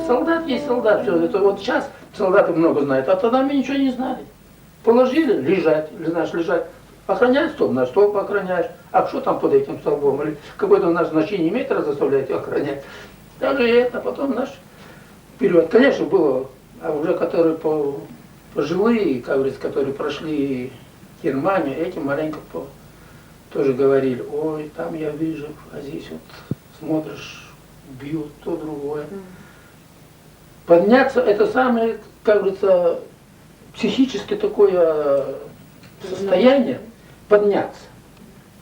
Солдат есть солдат, все. Это вот сейчас солдаты много знают, а тогда мы ничего не знали. Положили, лежать, знаешь, лежать. Охраняешь столб, на столб охраняешь. А что там под этим столбом? Или какое-то у нас значение имеет, раз заставляете охранять. Даже это, потом наш вперед. Конечно, было, а уже которые пожилые, как говорится, которые прошли Германию, эти маленько тоже говорили, ой, там я вижу, а здесь вот смотришь, бьют, то другое. Подняться, это самое, как говорится, психически такое состояние, подняться.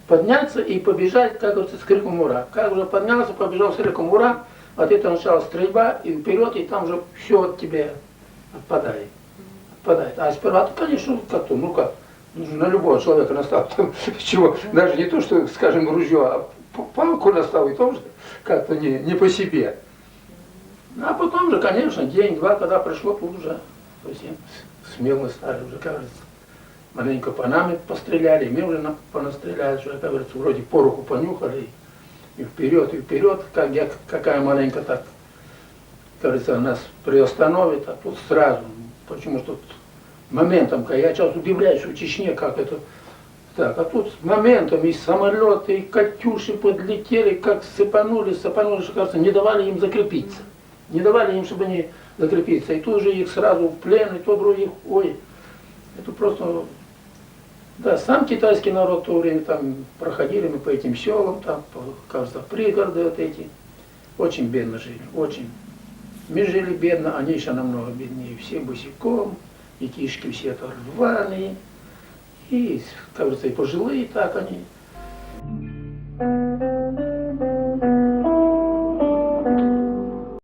Подняться и побежать, как говорится, с криком «Ура!». Как уже поднялся, побежал с криком «Ура!», от этого началась стрельба, и вперед, и там уже все от тебя отпадает. А сперва, конечно, как-то, ну как, на любого человека настал, чего, даже не то, что, скажем, ружье, а палку настал, и тоже как-то не по себе. А потом же, конечно, день-два, когда пришло, тут уже совсем смело стали, уже, как говорится, маленько по нам постреляли, мы уже понастреляли, уже, как говорится, вроде пороху понюхали, и вперед, какая маленько так, как говорится, нас приостановит, а тут сразу, почему что тут моментом, я сейчас удивляюсь, что в Чечне как это, так, а тут моментом и самолеты, и катюши подлетели, как сыпанули, что, кажется, не давали им закрепиться. Не давали им, чтобы они закрепиться. И тут же их сразу в плен, и то других, ой, это просто, да, сам китайский народ в то время там проходили мы по этим селам, там, кажется, пригороды вот эти, очень бедно жили, очень. Мы жили бедно, они еще намного беднее, все босиком, детишки все это рваные, и, как говорится, и пожилые так они.